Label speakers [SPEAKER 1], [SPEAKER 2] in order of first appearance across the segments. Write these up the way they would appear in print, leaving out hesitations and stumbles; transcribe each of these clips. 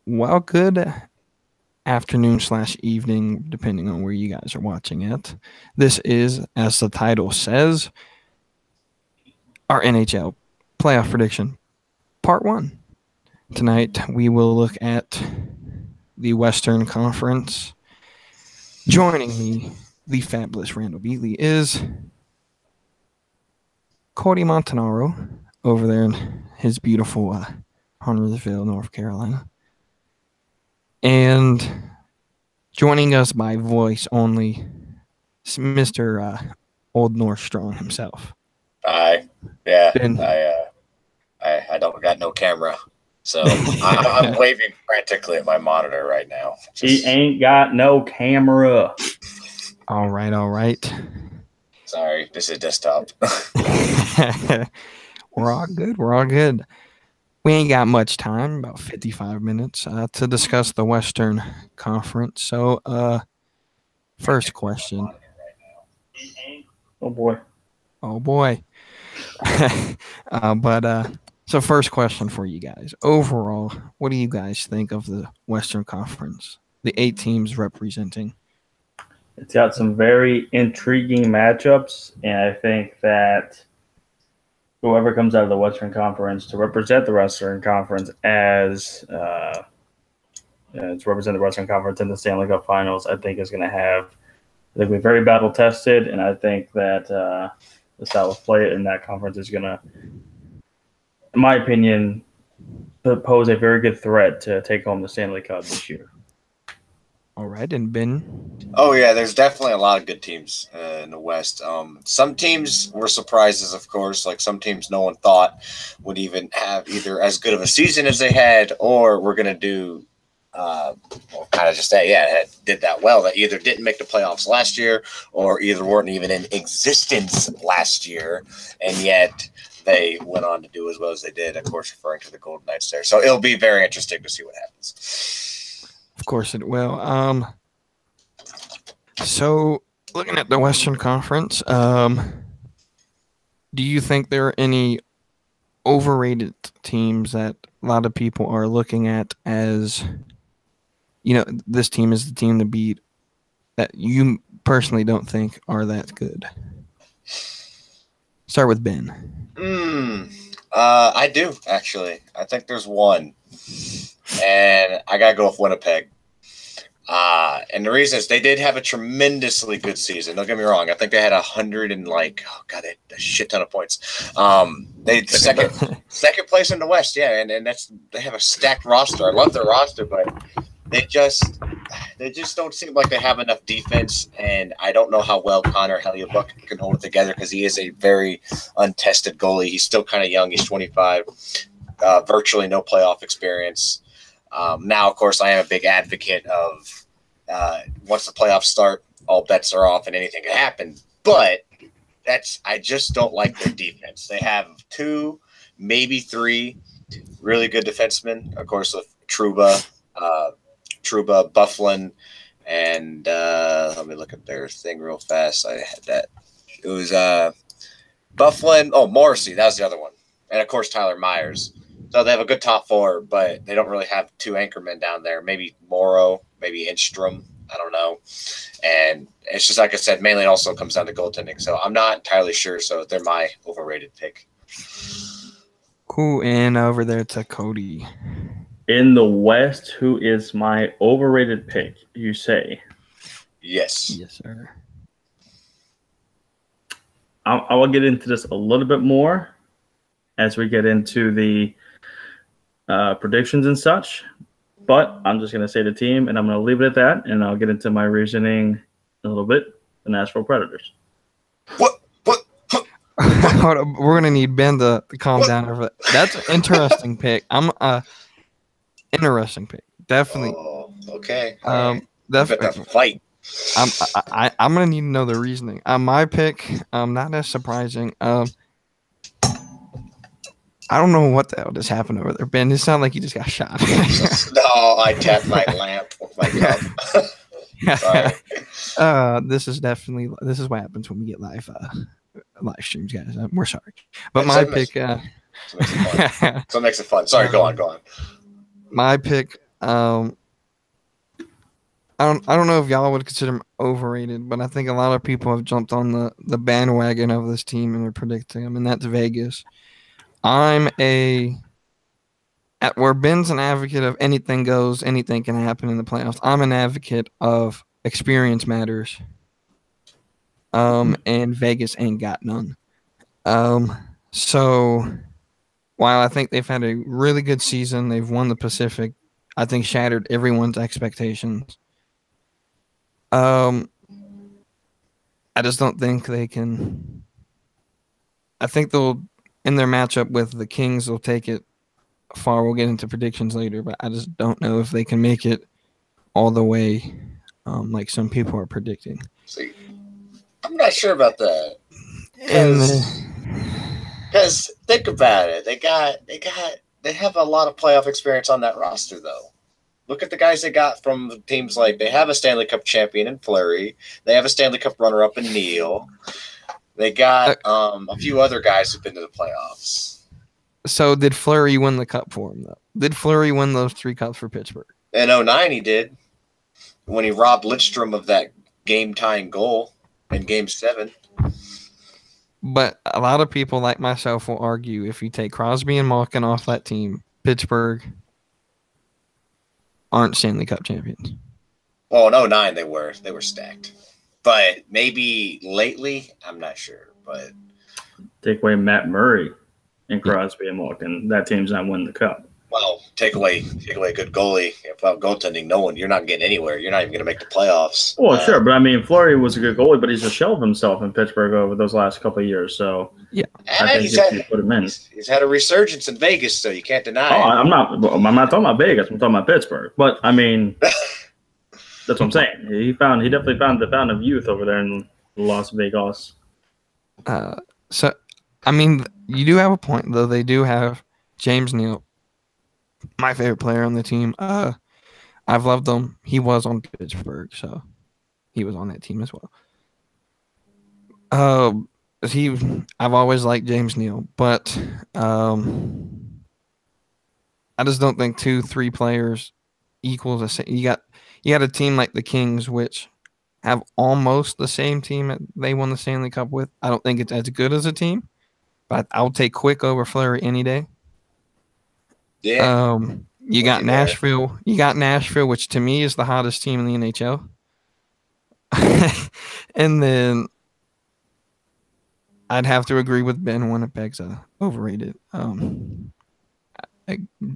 [SPEAKER 1] Well, good afternoon/evening, depending on where you guys are watching it. This is, as the title says, our NHL playoff prediction, Part 1. Tonight, we will look at the Western Conference. Joining me, the fabulous Randall Beatley, is Cody Montanaro over there in his beautiful Huntersville, North Carolina. And joining us by voice only, Mr. Old North Strong himself.
[SPEAKER 2] I don't got no camera, so I'm waving frantically at my monitor right now.
[SPEAKER 3] He ain't got no camera.
[SPEAKER 1] All right.
[SPEAKER 2] Sorry, this is desktop.
[SPEAKER 1] We're all good. We ain't got much time, about 55 minutes, to discuss the Western Conference. So, first question.
[SPEAKER 3] Oh, boy.
[SPEAKER 1] So first question for you guys. Overall, what do you guys think of the Western Conference? The 8 teams representing.
[SPEAKER 3] It's got some very intriguing matchups, and I think that whoever comes out of the Western Conference to represent the Western Conference to represent the Western Conference in the Stanley Cup Finals, I think is going to be very battle tested, and I think that the style of play in that conference is going to, in my opinion, pose a very good threat to take home the Stanley Cup this year.
[SPEAKER 1] All right, and Ben?
[SPEAKER 2] Oh, yeah, there's definitely a lot of good teams in the West. Some teams were surprises, of course. Like some teams no one thought would even have either as good of a season as they had, or were going to do did that well. That either didn't make the playoffs last year or either weren't even in existence last year, and yet they went on to do as well as they did, of course, referring to the Golden Knights there. So it'll be very interesting to see what happens.
[SPEAKER 1] Of course it will. So looking at the Western Conference, do you think there are any overrated teams that a lot of people are looking at as, this team is the team to beat that you personally don't think are that good? Start with Ben.
[SPEAKER 2] I do, actually. I think there's one. And I got to go with Winnipeg. And the reason is they did have a tremendously good season. Don't get me wrong. I think they had 100 and a shit ton of points. They second place in the West, yeah, and they have a stacked roster. I love their roster, but they just don't seem like they have enough defense, and I don't know how well Connor Hellebuyck can hold it together because he is a very untested goalie. He's still kind of young. He's 25, virtually no playoff experience. Now, of course, I am a big advocate of once the playoffs start, all bets are off and anything can happen. But I just don't like their defense. They have 2, maybe 3 really good defensemen. Of course, with Trouba, Byfuglien, and let me look at their thing real fast. I had that. It was Byfuglien. Oh, Morrissey. That was the other one. And, of course, Tyler Myers. So they have a good top 4, but they don't really have 2 anchormen down there. Maybe Morrow, maybe Enstrom. I don't know. And it's just like I said, mainly it also comes down to goaltending. So I'm not entirely sure. So they're my overrated pick.
[SPEAKER 1] Cool. And over there to Cody.
[SPEAKER 3] In the West, who is my overrated pick, you say?
[SPEAKER 2] Yes.
[SPEAKER 1] Yes, sir.
[SPEAKER 3] I will get into this a little bit more as we get into the predictions and such, but I'm just going to say the team, and I'm going to leave it at that, and I'll get into my reasoning a little bit. The Nashville Predators.
[SPEAKER 2] What?
[SPEAKER 1] Hold on, we're going to need Ben to calm down over that. That's an interesting pick. Interesting pick. Definitely.
[SPEAKER 2] Oh, okay.
[SPEAKER 1] Definitely.
[SPEAKER 2] Fight.
[SPEAKER 1] I'm going to need to know the reasoning. My pick, not as surprising. I don't know what the hell just happened over there, Ben. It sounded like you just got shot.
[SPEAKER 2] No, I tapped my lamp with my cup. Sorry.
[SPEAKER 1] This is what happens when we get live streams, guys. We're sorry, but my pick
[SPEAKER 2] So it makes it fun. So it makes it fun. Sorry, go on.
[SPEAKER 1] My pick. I don't know if y'all would consider him overrated, but I think a lot of people have jumped on the bandwagon of this team and are predicting him, and that's Vegas. Where Ben's an advocate of anything goes, anything can happen in the playoffs. I'm an advocate of experience matters. And Vegas ain't got none. So while I think they've had a really good season, they've won the Pacific, I think shattered everyone's expectations. I just don't think they can. I think they'll, in their matchup with the Kings, they'll take it far. We'll get into predictions later, but I just don't know if they can make it all the way, like some people are predicting.
[SPEAKER 2] See, I'm not sure about that. Because think about it, they have a lot of playoff experience on that roster, though. Look at the guys they got from teams like they have a Stanley Cup champion in Fleury. They have a Stanley Cup runner-up in Neal. They got a few other guys who've been to the playoffs.
[SPEAKER 1] So did Fleury win the cup for him, though? Did Fleury win those 3 cups for Pittsburgh?
[SPEAKER 2] In 2009, he did. When he robbed Lidstrom of that game-tying goal in Game 7.
[SPEAKER 1] But a lot of people like myself will argue if you take Crosby and Malkin off that team, Pittsburgh aren't Stanley Cup champions.
[SPEAKER 2] Well, in 2009 they were stacked. But maybe lately, I'm not sure. But
[SPEAKER 3] take away Matt Murray and Crosby and Malkin, that team's not winning the cup.
[SPEAKER 2] Well, take away a good goalie. Without goaltending, you're not getting anywhere. You're not even going to make the playoffs.
[SPEAKER 3] Well, sure, but I mean, Fleury was a good goalie, but he's a shell of himself in Pittsburgh over those last couple of years. So
[SPEAKER 1] yeah,
[SPEAKER 3] I think you put him in.
[SPEAKER 2] He's had a resurgence in Vegas, so you can't deny it.
[SPEAKER 3] I'm not talking about Vegas. I'm talking about Pittsburgh. But I mean, that's what I'm saying. He definitely found the fountain of youth over there in Las Vegas.
[SPEAKER 1] So I mean, you do have a point, though. They do have James Neal, my favorite player on the team. I've loved him. He was on Pittsburgh, so he was on that team as well. I've always liked James Neal, but I just don't think 2-3 players equals you got a team like the Kings, which have almost the same team that they won the Stanley Cup with. I don't think it's as good as a team, but I'll take Quick over Fleury any day.
[SPEAKER 2] Yeah.
[SPEAKER 1] You got Nashville. You got Nashville, which to me is the hottest team in the NHL. And then I'd have to agree with Ben. Winnipeg's overrated.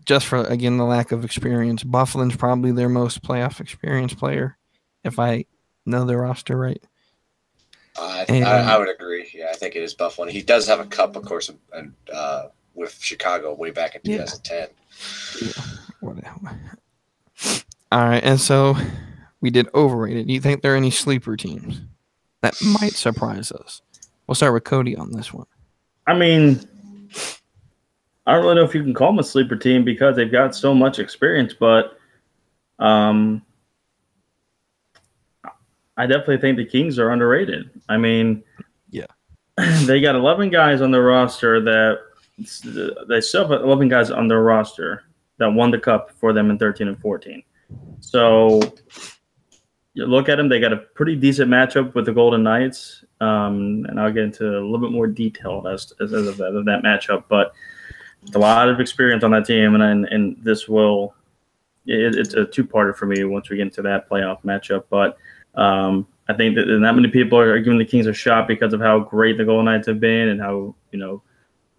[SPEAKER 1] Just for, again, the lack of experience. Buffalo's probably their most playoff experience player, if I know their roster right.
[SPEAKER 2] I would agree. Yeah, I think it is Buffalo. He does have a cup, of course, and with Chicago way back in 2010.
[SPEAKER 1] Yeah, whatever. All right, and so we did overrated. Do you think there are any sleeper teams that might surprise us? We'll start with Cody on this one.
[SPEAKER 3] I mean, I don't really know if you can call them a sleeper team because they've got so much experience, but I definitely think the Kings are underrated. I mean,
[SPEAKER 1] yeah,
[SPEAKER 3] they got 11 guys on the roster they still have 11 guys on their roster that won the cup for them in 13 and 14. So you look at them, they got a pretty decent matchup with the Golden Knights. And I'll get into a little bit more detail as of that matchup, but a lot of experience on that team. And this it's a two-parter for me once we get into that playoff matchup. But I think that not many people are giving the Kings a shot because of how great the Golden Knights have been and how,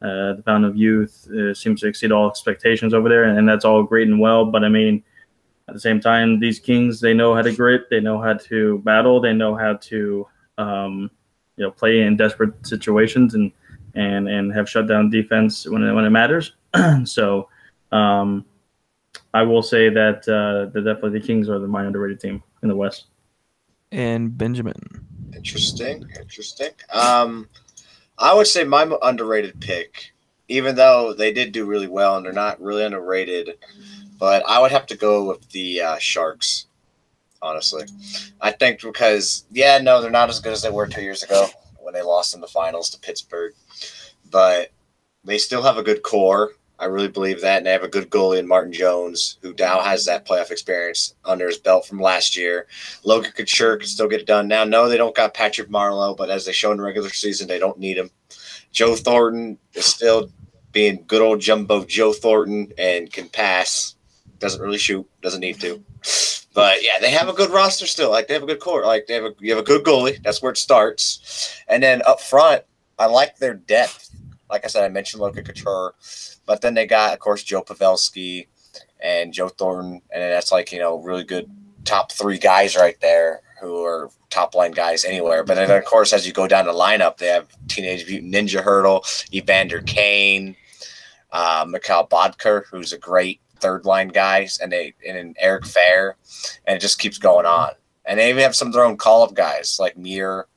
[SPEAKER 3] the fountain of youth seems to exceed all expectations over there. And that's all great and well. But, I mean, at the same time, these Kings, they know how to grit. They know how to battle. They know how to, play in desperate situations and have shutdown defense when it matters. So I will say that definitely the Kings are my underrated team in the West.
[SPEAKER 1] And Benjamin.
[SPEAKER 2] Interesting. I would say my underrated pick, even though they did do really well and they're not really underrated, but I would have to go with the Sharks, honestly. I think because, they're not as good as they were 2 years ago when they lost in the finals to Pittsburgh. But They still have a good core. I really believe that, and they have a good goalie in Martin Jones, who now has that playoff experience under his belt from last year. Logan Couture can still get it done now. No, they don't got Patrick Marleau, but as they showed in the regular season, they don't need him. Joe Thornton is still being good old jumbo Joe Thornton and can pass. Doesn't really shoot. Doesn't need to. But yeah, they have a good roster still. Like they have a good core. Like you have a good goalie. That's where it starts. And then up front, I like their depth. Like I said, I mentioned Logan Couture, but then they got, of course, Joe Pavelski and Joe Thornton, and that's like, really good top three guys right there who are top line guys anywhere. But then, of course, as you go down the lineup, they have Teenage Mutant Ninja Turtle, Evander Kane, Mikhail Bodker, who's a great third line guy, and Eric Fair, and it just keeps going on. And they even have some of their own call-up guys like Muir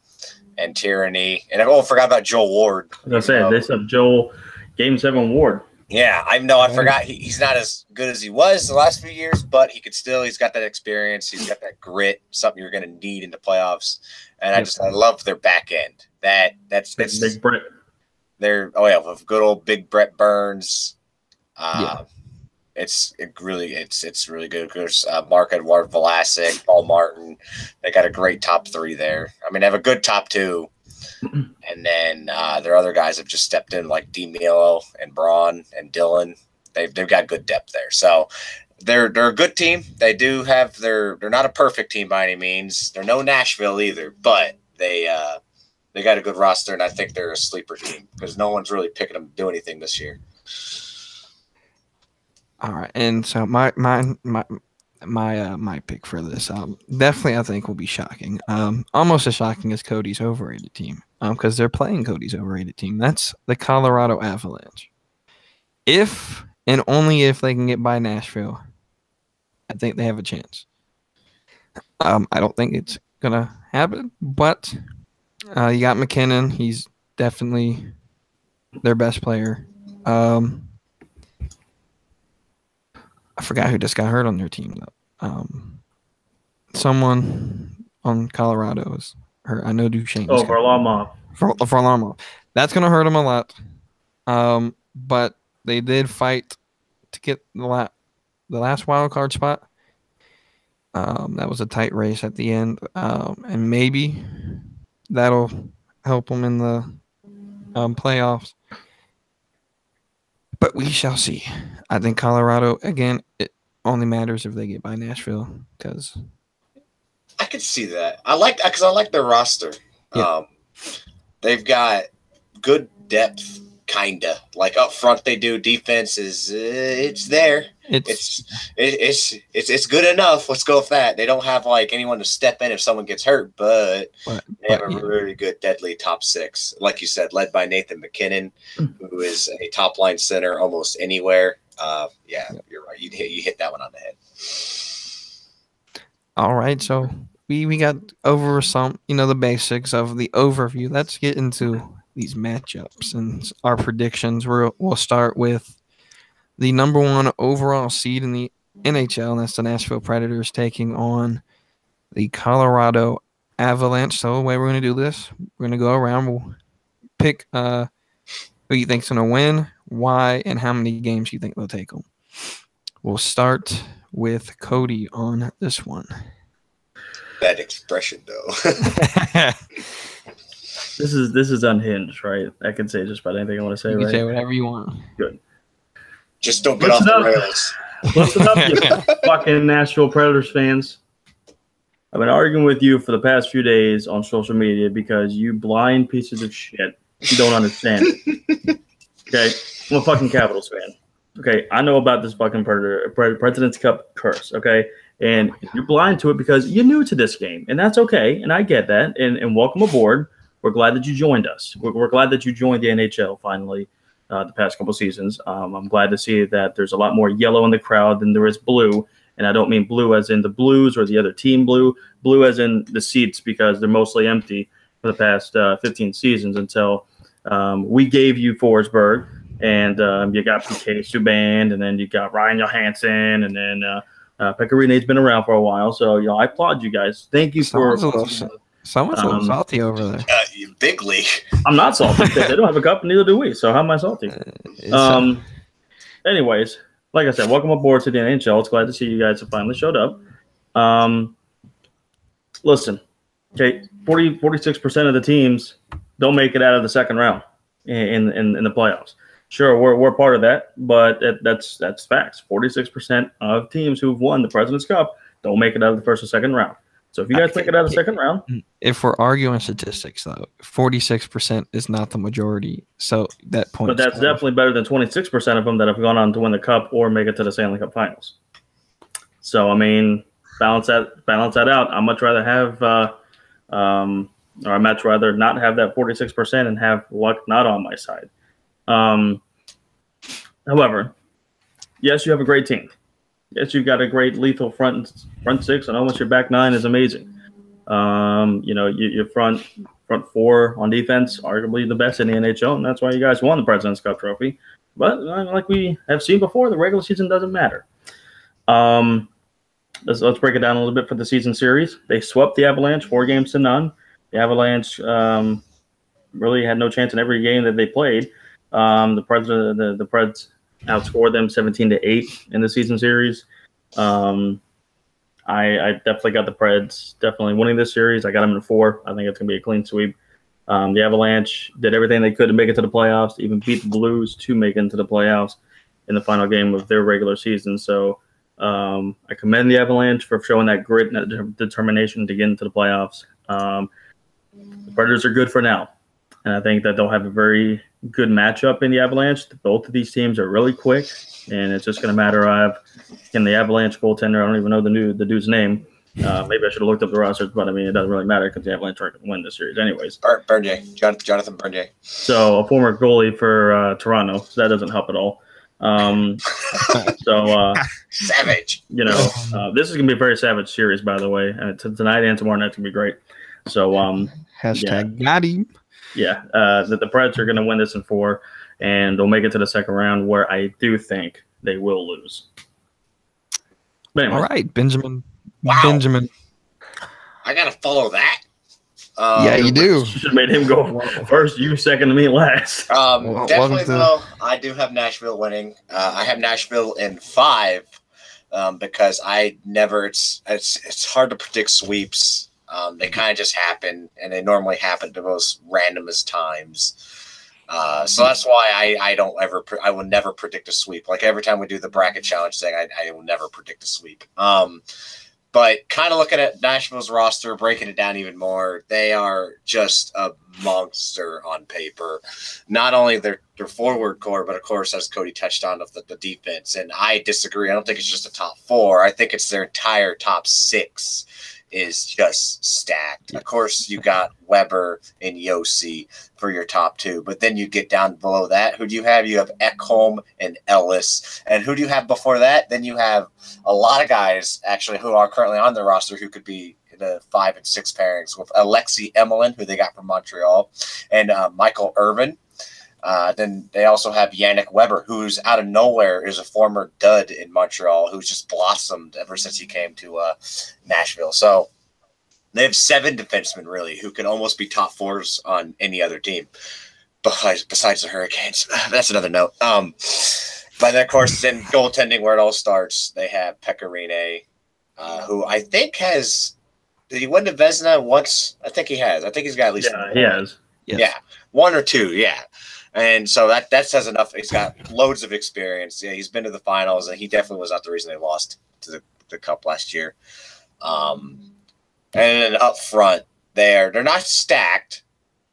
[SPEAKER 2] and Tyranny. And I forgot about Joel Ward.
[SPEAKER 3] I was going to say, they have Joel Game 7 Ward.
[SPEAKER 2] Yeah, I know. I forgot. He's not as good as he was the last few years, but he's got that experience. He's got that grit, something you're going to need in the playoffs. And I love their back end. That's
[SPEAKER 3] Big Brett.
[SPEAKER 2] With good old Big Brett Burns. It's really good. There's Marc-Edouard Vlasic, Paul Martin. They got a great top three there. I mean, they have a good top two. And then their other guys have just stepped in, like DeMilo and Braun and Dylan. They've got good depth there. So they're a good team. They do have they're not a perfect team by any means. They're no Nashville either, but they got a good roster, and I think they're a sleeper team because no one's really picking them to do anything this year.
[SPEAKER 1] All right, and so my pick for this definitely I think will be shocking. Almost as shocking as Cody's overrated team, because they're playing Cody's overrated team. That's the Colorado Avalanche. If and only if they can get by Nashville, I think they have a chance. I don't think it's gonna happen, but you got McKinnon. He's definitely their best player. I forgot who just got hurt on their team, though. Someone on Colorado is hurt. I know Duchesne.
[SPEAKER 3] Oh, Varlamov.
[SPEAKER 1] Varlamov. That's going to hurt him a lot. But they did fight to get the last wild card spot. That was a tight race at the end. And maybe that'll help them in the playoffs. But we shall see. I think Colorado, again, it only matters if they get by Nashville, because
[SPEAKER 2] I could see that. I like their roster.
[SPEAKER 1] Yeah.
[SPEAKER 2] They've got good depth, kinda. Like up front, they do. Defense is it's there. It's good enough. Let's go with that. They don't have like anyone to step in if someone gets hurt, but they have a really good, deadly top six. Like you said, led by Nathan McKinnon, who is a top line center almost anywhere. You're right. You hit that one on the head.
[SPEAKER 1] All right, so we got over some, the basics of the overview. Let's get into these matchups and our predictions. We'll start with the number one overall seed in the NHL, and that's the Nashville Predators taking on the Colorado Avalanche. So the way we're going to do this, we're going to go around. We'll pick who you think's going to win, why, and how many games you think they'll take them. We'll start with Cody on this one.
[SPEAKER 2] That expression, though.
[SPEAKER 3] This is unhinged, right? I can say just about anything I want to say,
[SPEAKER 1] You
[SPEAKER 3] right?
[SPEAKER 1] can say whatever you want.
[SPEAKER 3] Good.
[SPEAKER 2] Just don't get off the rails.
[SPEAKER 3] Listen up, you fucking Nashville Predators fans. I've been arguing with you for the past few days on social media because you blind pieces of shit don't understand it. Okay? I'm a fucking Capitals fan. Okay? I know about this fucking President's Cup curse, okay? And you're blind to it because you're new to this game. And that's okay. And I get that. And welcome aboard. We're glad that you joined us. We're glad that you joined the NHL finally the past couple seasons. I'm glad to see that there's a lot more yellow in the crowd than there is blue. And I don't mean blue as in the Blues or the other team blue. Blue as in the seats because they're mostly empty for the past 15 seasons until we gave you Forsberg. And you got PK Subban, and then you got Ryan Johansson, and then Pekka Rinne's been around for a while. So, I applaud you guys. Thank you for...
[SPEAKER 1] Someone's a little salty over there.
[SPEAKER 2] big league.
[SPEAKER 3] I'm not salty because they don't have a cup, and neither do we. So how am I salty? Anyways, like I said, welcome aboard to the NHL. It's glad to see you guys have finally showed up. Listen, okay, 46% of the teams don't make it out of the second round in the playoffs. Sure, we're part of that, but that's facts. 46% of teams who've won the President's Cup don't make it out of the first or second round. So if you guys make it out of the second round,
[SPEAKER 1] if we're arguing statistics, though, 46% is not the majority. So that point,
[SPEAKER 3] but that's definitely better than 26% of them that have gone on to win the Cup or make it to the Stanley Cup Finals. So I mean, balance that out. I'd much rather have, or I'd much rather not have that 46% and have luck not on my side. However, yes, you have a great team. Yes, you've got a great lethal front six, and almost your back nine is amazing. Your front four on defense, arguably the best in the NHL, and that's why you guys won the President's Cup trophy. But like we have seen before, the regular season doesn't matter. Let's break it down a little bit for the season series. They swept the Avalanche 4-0. The Avalanche really had no chance in every game that they played. The Preds outscored them 17-8 in the season series. I definitely got the Preds definitely winning this series. I got them in 4. I think it's going to be a clean sweep. The Avalanche did everything they could to make it to the playoffs, even beat the Blues to make it into the playoffs in the final game of their regular season. So I commend the Avalanche for showing that grit and that determination to get into the playoffs. The Predators are good for now, and I think that they'll have a very good matchup in the Avalanche. Both of these teams are really quick, and it's just going to matter of can the Avalanche goaltender, I don't even know the dude's name. Maybe I should have looked up the rosters, but I mean, it doesn't really matter because the Avalanche are going to win this series anyways.
[SPEAKER 2] Bernier, Jonathan Bernier.
[SPEAKER 3] So a former goalie for Toronto, so that doesn't help at all.
[SPEAKER 2] Savage.
[SPEAKER 3] This is going to be a very savage series, by the way. And tonight and tomorrow night's going to be great. So
[SPEAKER 1] hashtag got him.
[SPEAKER 3] Yeah, the Preds are going to win this in 4, and they'll make it to the second round, where I do think they will lose. But anyways.
[SPEAKER 1] All right, Benjamin.
[SPEAKER 2] Wow.
[SPEAKER 1] Benjamin.
[SPEAKER 2] I got to follow that.
[SPEAKER 1] Yeah, you do.
[SPEAKER 3] You should have made him go first, you second, and me last.
[SPEAKER 2] Definitely, though, I do have Nashville winning. I have Nashville in 5 because I never – it's hard to predict sweeps. They kind of just happen, and they normally happen at the most randomest times. So that's why I will never predict a sweep. Like every time we do the bracket challenge thing, I will never predict a sweep. But kind of looking at Nashville's roster, breaking it down even more, they are just a monster on paper. Not only their forward core, but of course, as Cody touched on, of the defense. And I disagree. I don't think it's just a top 4. I think it's their entire top 6 is just stacked. Of course, you got Weber and Yossi for your top 2, but then you get down below that. Who do you have? You have Ekholm and Ellis. And who do you have before that? Then you have a lot of guys, actually, who are currently on the roster who could be in the 5 and 6 pairings with Alexei Emelin, who they got from Montreal, and Michael Irvin. Then they also have Yannick Weber, who's out of nowhere is a former dud in Montreal, who's just blossomed ever since he came to Nashville. So they have 7 defensemen, really, who can almost be top 4s on any other team besides the Hurricanes. That's another note. But then, of course, then goaltending, where it all starts, they have Pecorine, who I think has – did he win the Vezina once? I think he has. I think he's got at least –
[SPEAKER 3] Yeah, he has.
[SPEAKER 1] Yes.
[SPEAKER 2] Yeah, 1 or 2, yeah. And so that says enough. He's got loads of experience. Yeah, he's been to the finals, and he definitely was not the reason they lost to the Cup last year. And then up front, they're not stacked,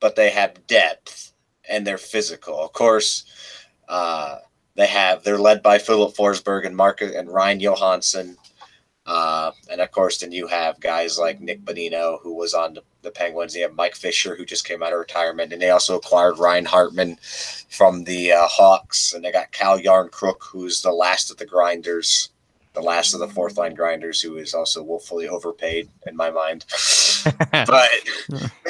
[SPEAKER 2] but they have depth and they're physical. Of course, they're led by Philip Forsberg and Ryan Johansson. And of course, then you have guys like Nick Bonino, who was on the Penguins. You have Mike Fisher, who just came out of retirement, and they also acquired Ryan Hartman from the Hawks. And they got Cal Yarncrook, who's the last of the grinders, the last of the 4th-line grinders, who is also woefully overpaid in my mind. but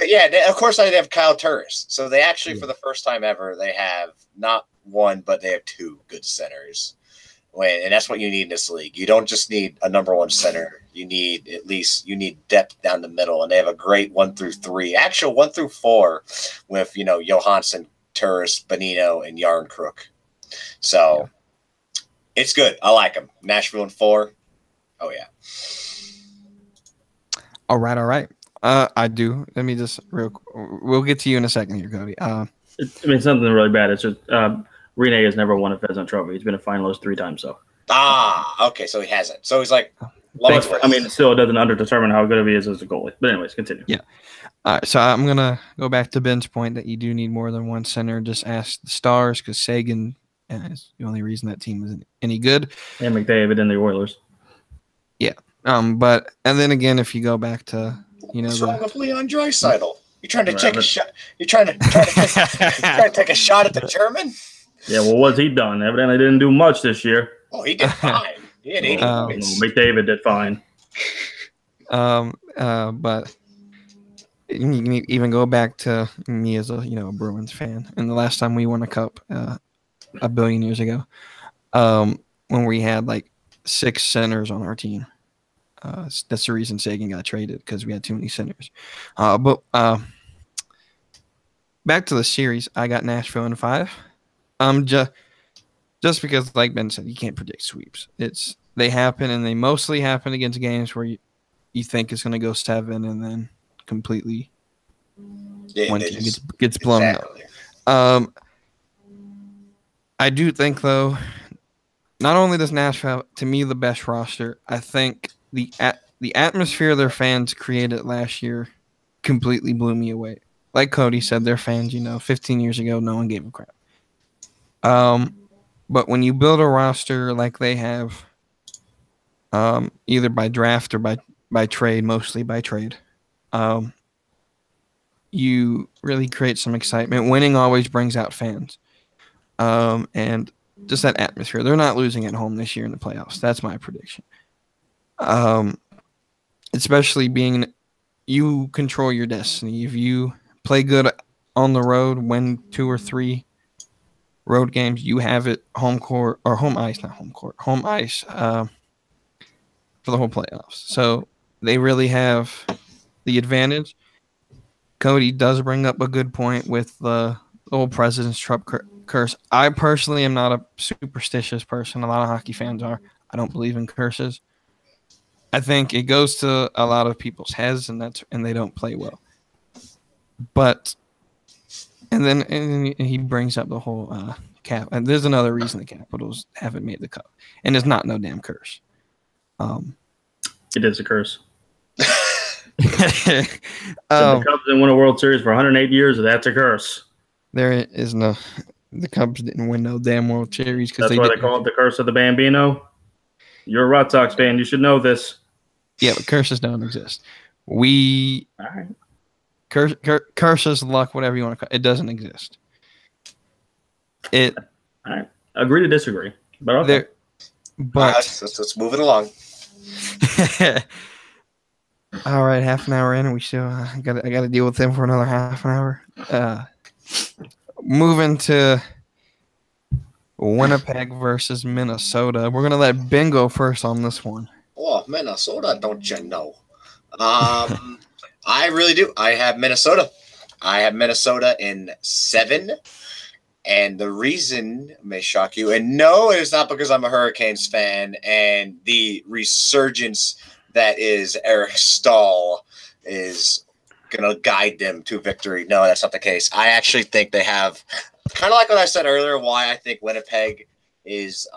[SPEAKER 2] yeah, of course, they have Kyle Turris. So they actually, for the first time ever, they have not 1, but they have 2 good centers. And that's what you need in this league. You don't just need a number one center. You need depth down the middle, and they have a great 1 through 3, actual 1 through 4, with Johansson, Turris, Bonino, and Yarncrook. So it's good. I like them. Nashville in 4. Oh yeah.
[SPEAKER 1] All right. I do. Let me just we'll get to you in a second here, Cody.
[SPEAKER 3] It's something really bad. It's just Rene has never won a Pheasant Trophy. He's been a finalist 3 times, so.
[SPEAKER 2] Okay, so he hasn't. So he's like,
[SPEAKER 3] still it doesn't underdetermine how good he is as a goalie. But anyways, continue.
[SPEAKER 1] Yeah. All right, so I'm gonna go back to Ben's point that you do need more than one center. Just ask the Stars, because Sagan is the only reason that team isn't any good.
[SPEAKER 3] And McDavid and the Oilers.
[SPEAKER 1] Yeah. But and then again, if you go back to
[SPEAKER 2] what's wrong with Leon Draisaitl? You trying to take a shot? You trying to take a shot at the German?
[SPEAKER 3] Yeah. Well, what's he done? Evidently, didn't do much this year.
[SPEAKER 2] Oh, he did fine. He had 80 points.
[SPEAKER 3] McDavid did fine.
[SPEAKER 1] But you can even go back to me as a Bruins fan, and the last time we won a cup a billion years ago, when we had like 6 centers on our team. That's the reason Sagan got traded, because we had too many centers. But back to the series, I got Nashville in 5. Just because, like Ben said, you can't predict sweeps. They happen, and they mostly happen against games where you think it's going to go 7, and then completely one team gets blown out. I do think, though, not only does Nashville have, to me, the best roster, I think the atmosphere their fans created last year completely blew me away. Like Cody said, their fans, 15 years ago, no one gave a crap. But when you build a roster like they have, either by draft or by trade, mostly by trade, you really create some excitement. Winning always brings out fans. And just that atmosphere. They're not losing at home this year in the playoffs. That's my prediction. Especially being you control your destiny. If you play good on the road, win 2 or 3 road games, you have it home court or home ice, not home court, home ice for the whole playoffs. So they really have the advantage. Cody does bring up a good point with the old President's Trump curse. I personally am not a superstitious person. A lot of hockey fans are. I don't believe in curses. I think it goes to a lot of people's heads, and they don't play well. But and he brings up the whole cap. And there's another reason the Capitals haven't made the cup, and it's not no damn curse.
[SPEAKER 3] It is a curse. The Cubs didn't win a World Series for 108 years, so that's a curse.
[SPEAKER 1] There is no. The Cubs didn't win no damn World Series because
[SPEAKER 3] that's why they call it the curse of the Bambino. You're a Red Sox fan. You should know this.
[SPEAKER 1] Yeah, but curses don't exist. All right. Curses, luck, whatever you want to call it, it doesn't exist. All
[SPEAKER 3] right. Agree to disagree. But okay.
[SPEAKER 2] Let's move it along.
[SPEAKER 1] All right, half an hour in, and we still I got to deal with them for another half an hour. Moving to Winnipeg versus Minnesota. We're gonna let Ben go first on this one.
[SPEAKER 2] Oh, Minnesota, don't you know? I really do. I have Minnesota. I have Minnesota in 7. And the reason may shock you. And no, it is not because I'm a Hurricanes fan and the resurgence that is Eric Stahl is going to guide them to victory. No, that's not the case. I actually think they have, kind of like what I said earlier, why I think Winnipeg is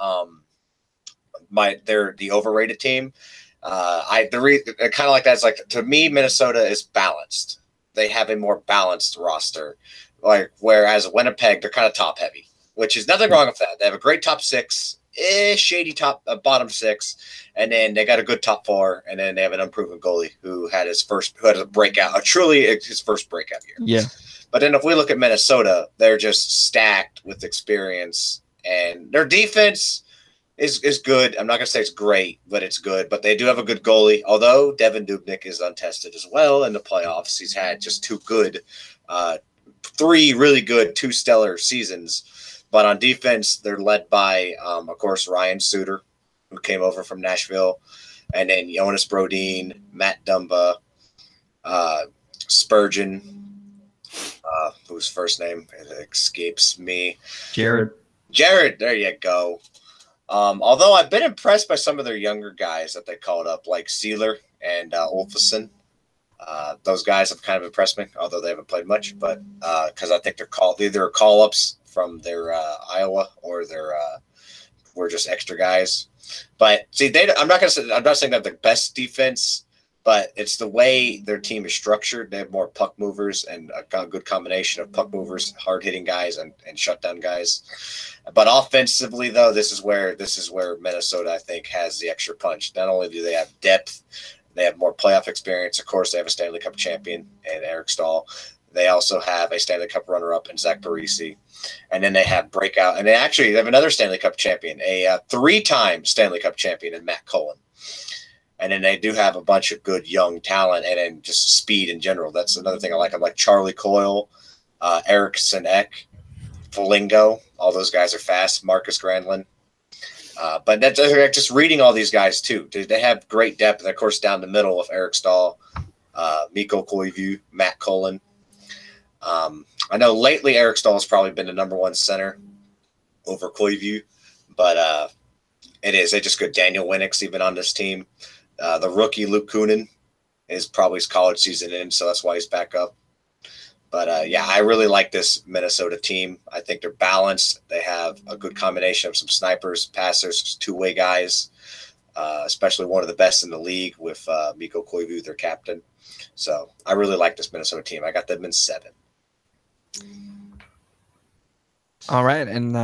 [SPEAKER 2] they're the overrated team. Kind of like that is like, to me, Minnesota is balanced. They have a more balanced roster. Whereas Winnipeg, they're kind of top heavy, which is nothing wrong with that. They have a great top 6, shady bottom 6, and then they got a good top 4, and then they have an unproven goalie who had his first breakout year.
[SPEAKER 1] Yeah.
[SPEAKER 2] But then if we look at Minnesota, they're just stacked with experience, and their defense is good. I'm not gonna say it's great, but it's good. But they do have a good goalie. Although Devin Dubnyk is untested as well in the playoffs, he's had just 2 good. 3 really good, 2 stellar seasons. But on defense, they're led by, of course, Ryan Suter, who came over from Nashville, and then Jonas Brodin, Matt Dumba, Spurgeon, whose first name escapes me.
[SPEAKER 1] Jared.
[SPEAKER 2] There you go. Although I've been impressed by some of their younger guys that they called up, like Sealer and Olfesen. Those guys have kind of impressed me, although they haven't played much. But because I think they're either call-ups from their Iowa or were just extra guys. But see, I'm not saying they have the best defense, but it's the way their team is structured. They have more puck movers and a good combination of puck movers, hard-hitting guys, and shutdown guys. But offensively, though, this is where Minnesota, I think, has the extra punch. Not only do they have depth, they have more playoff experience. Of course, they have a Stanley Cup champion in Eric Stahl. They also have a Stanley Cup runner-up in Zach Parise. And then they have breakout. And they actually have another Stanley Cup champion, a three-time Stanley Cup champion in Matt Cullen. And then they do have a bunch of good young talent and then just speed in general. That's another thing I like. I like Charlie Coyle, Eriksson Ek, Foligno. All those guys are fast. Marcus Granlund. But that's just reading all these guys, too. They have great depth. And, of course, down the middle of Eric Stahl, Mikko Koivu, Matt Cullen. I know lately Eric Stahl has probably been the number one center over Koivu. But it is. They just good. Daniel Winnick's even on this team. The rookie Luke Kunin is probably his college season in, so that's why he's back up. But, yeah, I really like this Minnesota team. I think they're balanced. They have a good combination of some snipers, passers, two-way guys, especially one of the best in the league with Mikko Koivu, their captain. So I really like this Minnesota team. I got them in 7.
[SPEAKER 1] All right, and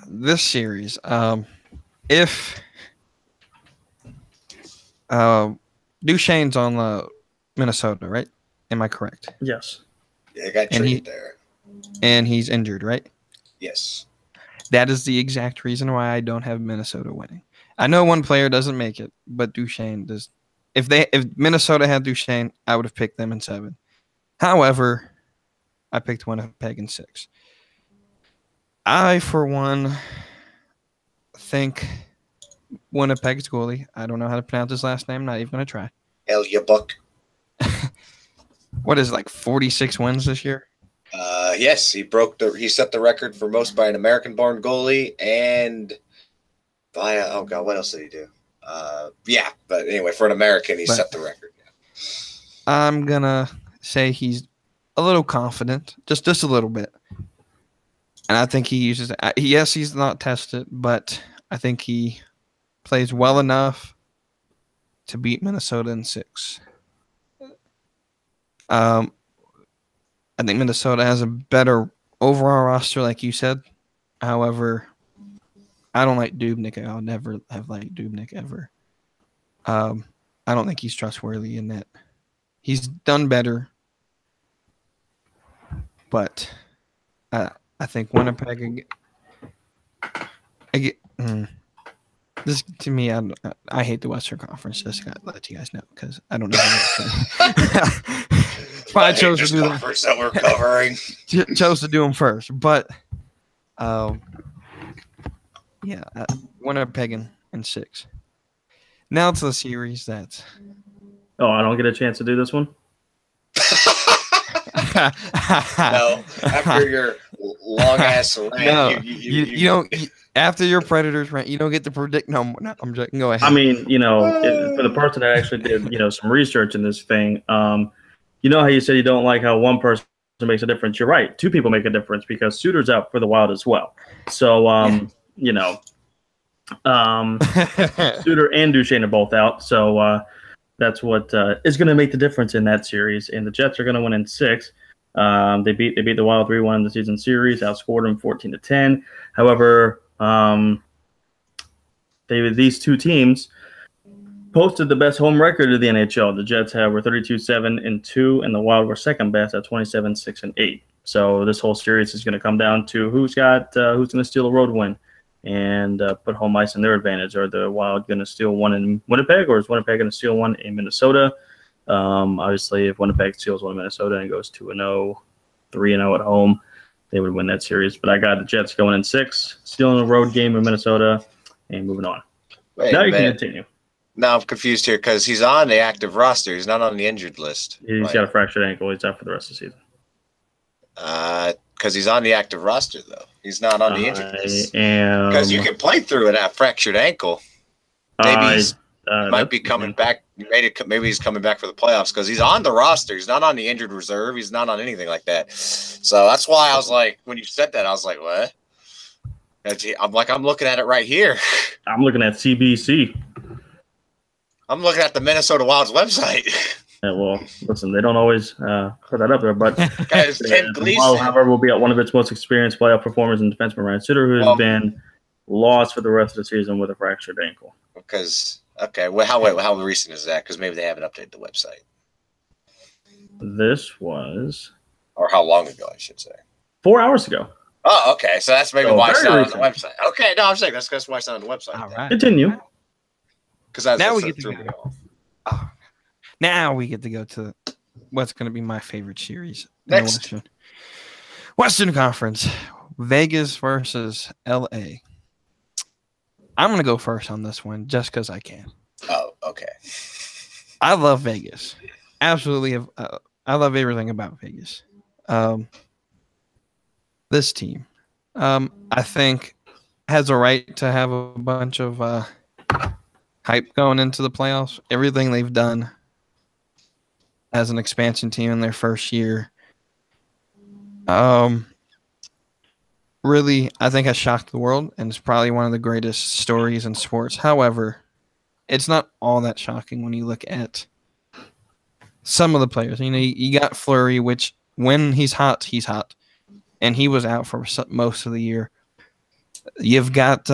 [SPEAKER 1] this series, if Duchesne's on the Minnesota, right? Am I correct?
[SPEAKER 3] Yes.
[SPEAKER 2] Yeah, I got traded there.
[SPEAKER 1] And he's injured, right?
[SPEAKER 2] Yes.
[SPEAKER 1] That is the exact reason why I don't have Minnesota winning. I know one player doesn't make it, but Duchesne does. If Minnesota had Duchesne, I would have picked them in 7. However, I picked Winnipeg in 6. I, for one, think Winnipeg's goalie, I don't know how to pronounce his last name, not even going to try.
[SPEAKER 2] Elyabuk.
[SPEAKER 1] What is it, like 46 wins this year?
[SPEAKER 2] Yes, he set the record for most by an American-born goalie and via what else did he do? Yeah, but anyway, for an American, he set the record. Yeah.
[SPEAKER 1] I'm gonna say he's a little confident, just a little bit, and I think he uses. Yes, he's not tested, but I think he plays well enough to beat Minnesota in 6. I think Minnesota has a better overall roster, like you said. However, I don't like Dubnyk. I'll never have liked Dubnyk ever. I don't think he's trustworthy in that. He's done better, but I think Winnipeg. This to me, I hate the Western Conference. Just got to let you guys know because I don't know. I chose to do them.
[SPEAKER 2] That we're covering.
[SPEAKER 1] Chose to do them first, but Winnipeg in 6. Now to the series that.
[SPEAKER 3] Oh, I don't get a chance to do this one?
[SPEAKER 2] No, after your long ass rant,
[SPEAKER 1] no, you don't. After your Predators rant, you don't get to predict. No, I'm joking. Go ahead.
[SPEAKER 3] I mean, for the person that actually did, some research in this thing, you know how you said you don't like how one person makes a difference. You're right. 2 people make a difference because Suter's out for the Wild as well. So, Suter and Duchesne are both out. So that's what is going to make the difference in that series. And the Jets are going to win in 6. They beat the Wild 3-1 in the season series, outscored them 14-10. However, these 2 teams posted the best home record of the NHL. The Jets were 32-7-2, and the Wild were second best at 27-6-8. So this whole series is going to come down to who's going to steal a road win and put home ice in their advantage. Are the Wild going to steal one in Winnipeg, or is Winnipeg going to steal one in Minnesota? Obviously, if Winnipeg steals one in Minnesota and goes 2-0, 3-0 at home, they would win that series. But I got the Jets going in 6, stealing a road game in Minnesota, and moving on.
[SPEAKER 2] Wait
[SPEAKER 3] Now
[SPEAKER 2] a
[SPEAKER 3] you can
[SPEAKER 2] minute.
[SPEAKER 3] continue.
[SPEAKER 2] Now I'm confused here because he's on the active roster. He's not on the injured list.
[SPEAKER 3] He's got a fractured ankle. He's out for the rest of the season.
[SPEAKER 2] Because he's on the active roster, though. He's not on the injured list. Because you can play through a fractured ankle. Maybe he might be coming back. Maybe he's coming back for the playoffs because he's on the roster. He's not on the injured reserve. He's not on anything like that. So that's why I was like, when you said that, I was like, what? I'm looking at it right here.
[SPEAKER 3] I'm looking at CBC.
[SPEAKER 2] I'm looking at the Minnesota Wild's website.
[SPEAKER 3] Yeah, well, listen, they don't always put that up there, but
[SPEAKER 2] Guys, Tim Gleason.
[SPEAKER 3] Wild, however, will be at one of its most experienced playoff performers in defenseman Ryan Suter, who has been lost for the rest of the season with a fractured ankle.
[SPEAKER 2] How recent is that? Because maybe they haven't updated the website.
[SPEAKER 3] This was,
[SPEAKER 2] or how long ago, I should say.
[SPEAKER 3] 4 hours ago.
[SPEAKER 2] Oh, okay. So that's maybe why it's not on the website. Okay, no, I'm saying that's why it's not on the website.
[SPEAKER 1] All right.
[SPEAKER 3] Continue.
[SPEAKER 2] Because
[SPEAKER 1] now we get to go. Oh, now we get to go to what's going to be my favorite series.
[SPEAKER 2] Next.
[SPEAKER 1] Western Conference, Vegas versus LA. I'm going to go first on this one just because I can.
[SPEAKER 2] Oh, okay.
[SPEAKER 1] I love Vegas. Absolutely. I love everything about Vegas. This team, I think, has a right to have a bunch of hype going into the playoffs. Everything they've done as an expansion team in their first year, really, I think has shocked the world, and it's probably one of the greatest stories in sports. However, it's not all that shocking when you look at some of the players. You know, you got Fleury, which when he's hot, and he was out for most of the year. You've got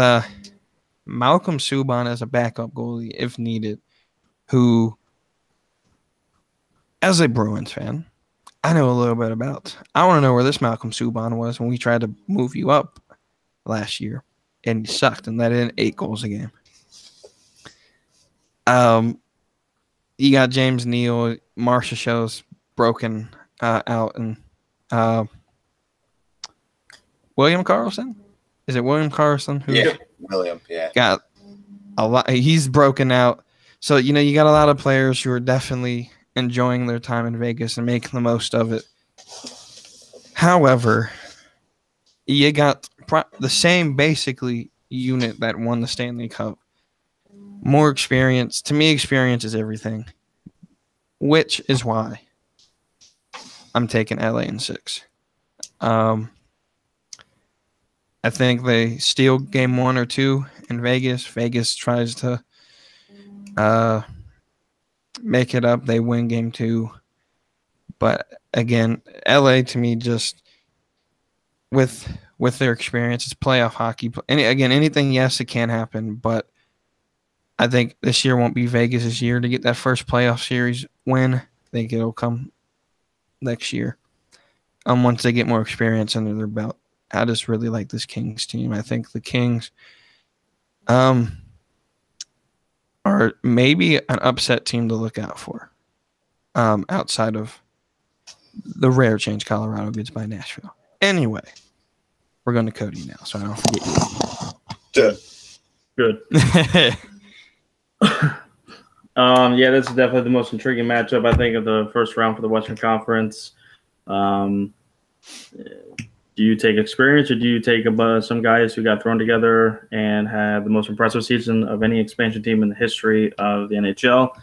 [SPEAKER 1] Malcolm Subban as a backup goalie if needed, who, as a Bruins fan, I know a little bit about. I want to know where this Malcolm Subban was when we tried to move you up last year, and he sucked and let in 8 goals a game. You got James Neal, Marcia Show's broken out, and William Karlsson. Is it William Karlsson?
[SPEAKER 2] William. Yeah,
[SPEAKER 1] got a lot. He's broken out. So you got a lot of players who are definitely enjoying their time in Vegas and making the most of it. However, you got the same basically unit that won the Stanley Cup. More experience. To me, experience is everything, which is why I'm taking LA in 6. I think they steal game 1 or 2 in Vegas. Vegas tries to make it up. They win game 2. But again, LA to me just with their experience, it's playoff hockey. Anything, yes, it can happen, but I think this year won't be Vegas' year to get that first playoff series win. I think it'll come next year. Once they get more experience under their belt. I just really like this Kings team. I think the Kings are maybe an upset team to look out for, outside of the rare change Colorado gets by Nashville. Anyway, we're going to Cody now, so I don't forget you.
[SPEAKER 3] Good. Yeah, this is definitely the most intriguing matchup, I think, of the first round for the Western Conference. Do you take experience, or do you take some guys who got thrown together and had the most impressive season of any expansion team in the history of the NHL,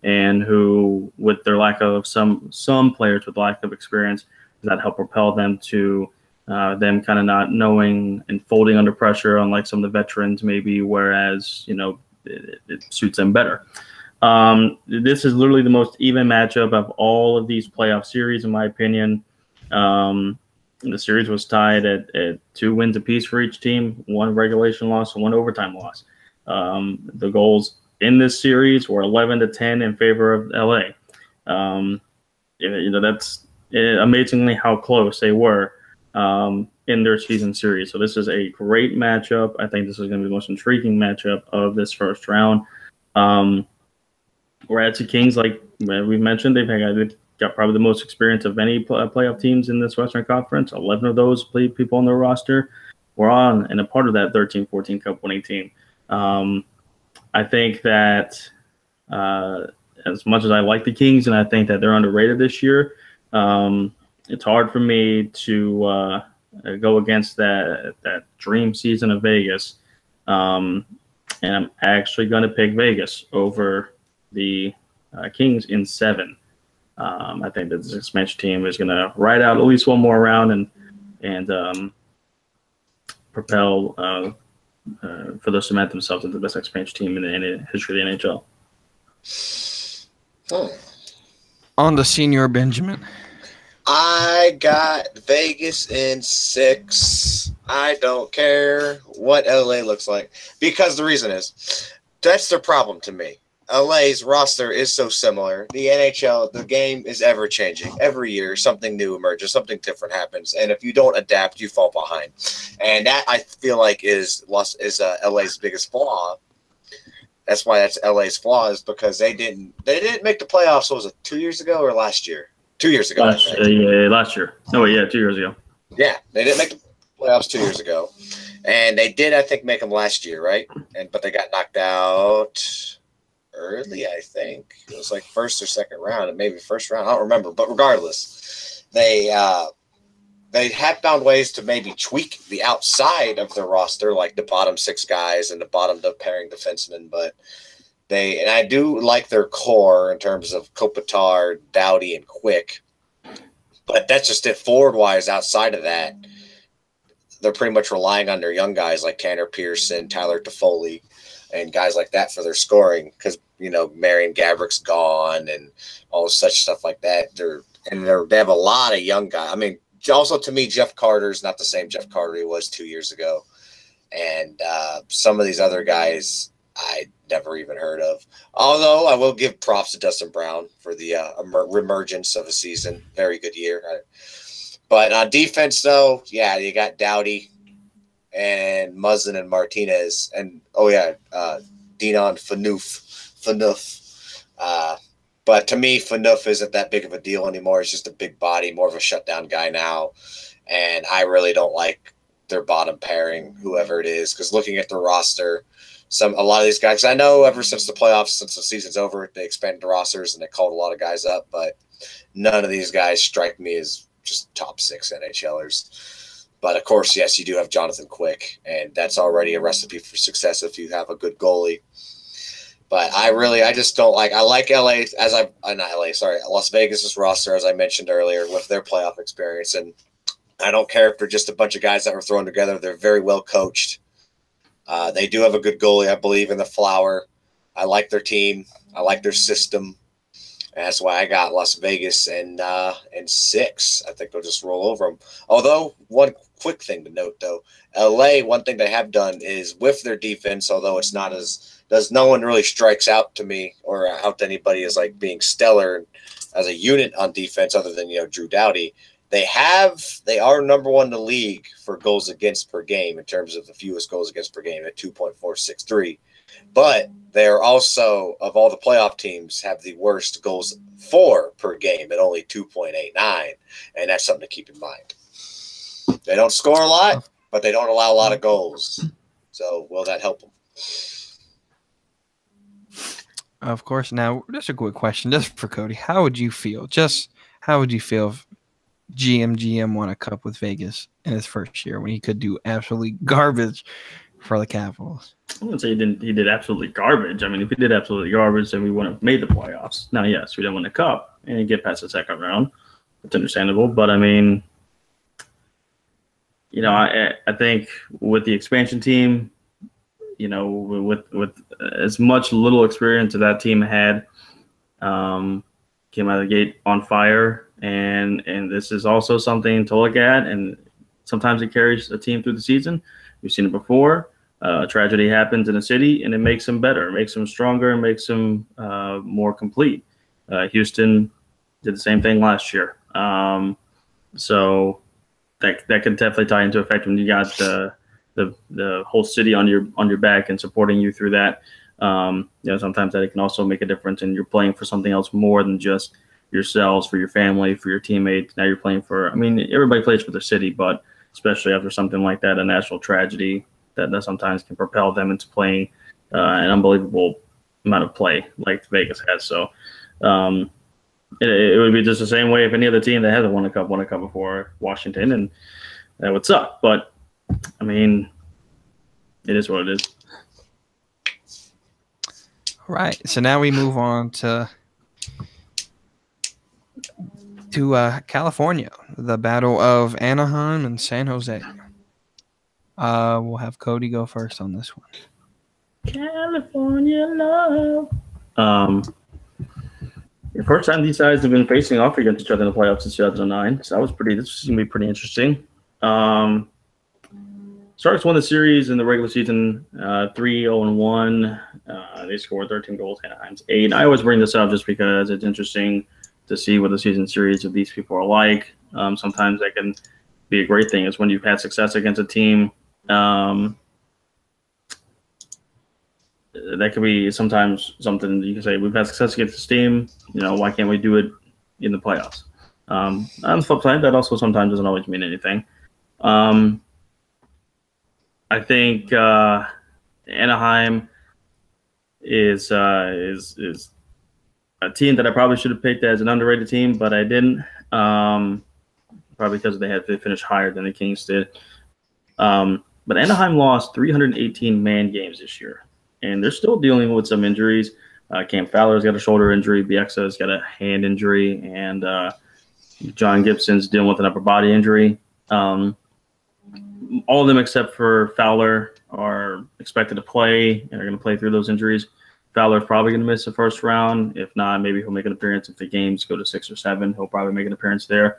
[SPEAKER 3] and who, with their lack of some players with lack of experience, does that help propel them to them kind of not knowing and folding under pressure, unlike some of the veterans maybe, whereas it suits them better. This is literally the most even matchup of all of these playoff series, in my opinion. The series was tied at 2 wins apiece for each team, 1 regulation loss and 1 overtime loss. The goals in this series were 11-10 in favor of LA. That's amazingly how close they were in their season series. So this is a great matchup. I think this is going to be the most intriguing matchup of this first round. Whereas the Kings, like we mentioned, they've got probably the most experience of any playoff teams in this Western Conference. 11 of those people on their roster were on and a part of that 13-14 Cup winning team. I think that as much as I like the Kings and I think that they're underrated this year, it's hard for me to go against that dream season of Vegas. And I'm actually going to pick Vegas over the Kings in 7. I think that this expansion team is going to ride out at least one more round and propel for the cement themselves into the best expansion team in the history of the NHL.
[SPEAKER 1] On the Senior Benjamin.
[SPEAKER 2] I got Vegas in 6. I don't care what LA looks like, because the reason is that's their problem to me. LA's roster is so similar. The NHL, the game is ever changing. Every year, something new emerges, something different happens, and if you don't adapt, you fall behind. And that, I feel like, is LA's biggest flaw. That's why that's LA's flaw, is because they didn't make the playoffs. What was it, 2 years ago or last year? 2 years ago.
[SPEAKER 3] Last year. No, yeah, 2 years ago.
[SPEAKER 2] Yeah, they didn't make the playoffs 2 years ago, and they did, I think, make them last year, right? But they got knocked out early. I think it was like first or second round, and maybe first round. I don't remember, but regardless, they have found ways to maybe tweak the outside of their roster, like the bottom 6 guys and the bottom pairing defensemen. But and I do like their core in terms of Kopitar, Doughty, and Quick. But that's just it. Forward-wise, outside of that, they're pretty much relying on their young guys like Tanner Pearson, Tyler Toffoli, and guys like that for their scoring, because, Marion Gabrick's gone and all such stuff like that. They have a lot of young guys. I mean, also, to me, Jeff Carter's not the same Jeff Carter he was 2 years ago. And some of these other guys I never even heard of. Although I will give props to Dustin Brown for the reemergence of a season. Very good year. But on defense, though, yeah, you got Doughty and Muzzin and Martinez. And, Dinon Phaneuf. But to me, Phaneuf isn't that big of a deal anymore. It's just a big body, more of a shutdown guy now. And I really don't like their bottom pairing, whoever it is, because looking at the roster, a lot of these guys, I know ever since the playoffs, since the season's over, they expanded the rosters and they called a lot of guys up, but none of these guys strike me as just top 6 NHLers. But of course, yes, you do have Jonathan Quick, and that's already a recipe for success if you have a good goalie. But I just don't like. I like Las Vegas's roster, as I mentioned earlier, with their playoff experience, and I don't care if they're just a bunch of guys that were thrown together. They're very well coached. They do have a good goalie, I believe, in the Flower. I like their team. I like their system. And that's why I got Las Vegas and 6. I think they'll just roll over them. Although, one quick thing to note, though, LA, one thing they have done is with their defense, although it's not no one really strikes out to me or out to anybody as like being stellar as a unit on defense other than, Drew Doughty. They are number 1 in the league for goals against per game in terms of the fewest goals against per game at 2.463. But they're also, of all the playoff teams, have the worst goals for per game at only 2.89. And that's something to keep in mind. They don't score a lot, but they don't allow a lot of goals. So will that help them?
[SPEAKER 1] Of course. Now, just a quick question, just for Cody. How would you feel? How would you feel if GM won a cup with Vegas in his first year when he could do absolutely garbage for the Capitals?
[SPEAKER 3] I wouldn't say he did absolutely garbage. I mean, if he did absolutely garbage, then we wouldn't have made the playoffs. Now, yes, we didn't win the cup and get past the second round. It's understandable. But, I mean, I think with the expansion team, with as much little experience that that team had, came out of the gate on fire. And this is also something to look at, and sometimes it carries a team through the season. We've seen it before. Tragedy happens in a city, and it makes them better, makes them stronger, and makes them more complete. Houston did the same thing last year. So that can definitely tie into effect when you got the whole city on your back and supporting you through that. Sometimes that it can also make a difference, and you're playing for something else more than just yourselves, for your family, for your teammates. Now you're playing for, I mean, everybody plays for their city, but especially after something like that, a national tragedy that sometimes can propel them into playing an unbelievable amount of play like Vegas has. So it would be just the same way if any other team that hasn't won a cup before Washington, and that would suck. But, I mean, it is what it is.
[SPEAKER 1] All right. So now we move on to California, the battle of Anaheim and San Jose. We'll have Cody go first on this one.
[SPEAKER 3] California love. The first time these guys have been facing off against each other in the playoffs since 2009, so this is gonna be pretty interesting. Sharks won the series in the regular season, 3-0-1. They scored 13 goals. Anaheim's 8. I always bring this up just because it's interesting to see what the season series of these people are like. Sometimes that can be a great thing. Is when you've had success against a team. That could be sometimes something you can say, we've had success against this team. Why can't we do it in the playoffs? On the flip side, that also sometimes doesn't always mean anything. I think Anaheim is a team that I probably should have picked as an underrated team, but I didn't. Probably because they finished higher than the Kings did. But Anaheim lost 318 man games this year, and they're still dealing with some injuries. Cam Fowler's got a shoulder injury, Bieksa's got a hand injury, and John Gibson's dealing with an upper body injury. All of them except for Fowler are expected to play and are going to play through those injuries. Fowler's probably going to miss the first round. If not, maybe he'll make an appearance. If the games go to 6 or 7, he'll probably make an appearance there.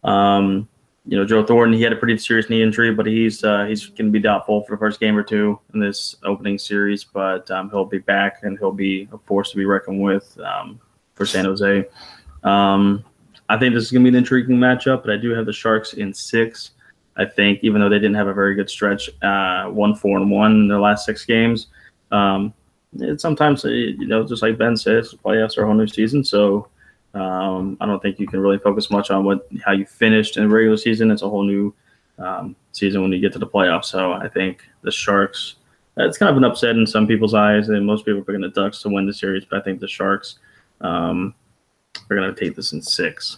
[SPEAKER 3] Joe Thornton, he had a pretty serious knee injury, but he's going to be doubtful for the first game or two in this opening series. But he'll be back, and he'll be a force to be reckoned with for San Jose. I think this is going to be an intriguing matchup, but I do have the Sharks in 6. I think even though they didn't have a very good stretch, 1-4-1 in their last 6 games, it's sometimes, just like Ben says, playoffs are a whole new season. So I don't think you can really focus much on how you finished in the regular season. It's a whole new season when you get to the playoffs. So I think the Sharks, it's kind of an upset in some people's eyes, and most people are picking the Ducks to win the series. But I think the Sharks are going to take this in 6.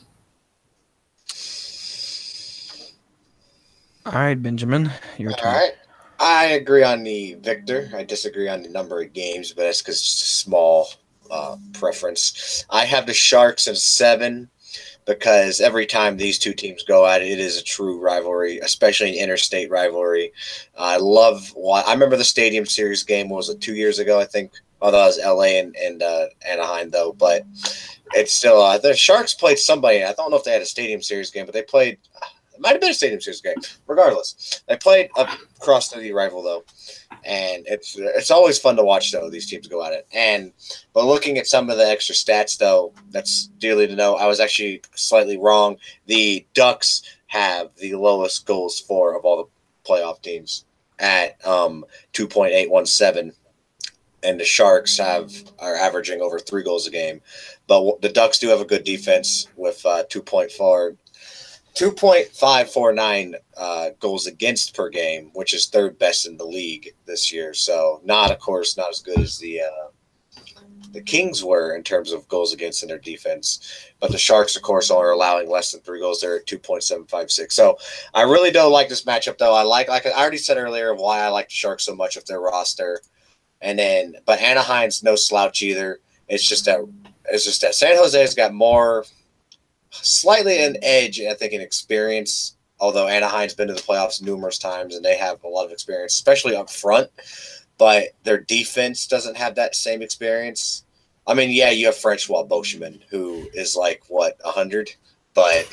[SPEAKER 1] All right, Benjamin, your turn.
[SPEAKER 2] All right. I agree on the victor. I disagree on the number of games, but that's because it's a small preference. I have the Sharks in 7 because every time these two teams go at it, it is a true rivalry, especially an interstate rivalry. I remember the Stadium Series game, was it 2 years ago, I think? Oh, that was LA and Anaheim, though. But it's still the Sharks played somebody. I don't know if they had a Stadium Series game, but they played – it might have been a Stadium Series game. Regardless, they played across the rival though, and it's always fun to watch though these teams go at it. But looking at some of the extra stats though, that's dearly to know. I was actually slightly wrong. The Ducks have the lowest goals for of all the playoff teams at 2.817, and the Sharks are averaging over 3 goals a game. But the Ducks do have a good defense with 2.549 goals against per game, which is 3rd best in the league this year. So of course, not as good as the Kings were in terms of goals against in their defense. But the Sharks, of course, are allowing less than 3 goals. They're at 2.756. So I really don't like this matchup, though. Like I already said earlier, why I like the Sharks so much with their roster. But Anaheim's no slouch either. It's just that San Jose's got more. Slightly an edge, I think, in experience, although Anaheim's been to the playoffs numerous times and they have a lot of experience, especially up front, but their defense doesn't have that same experience. I mean, yeah, you have Francois Beauchemin, who is 100, but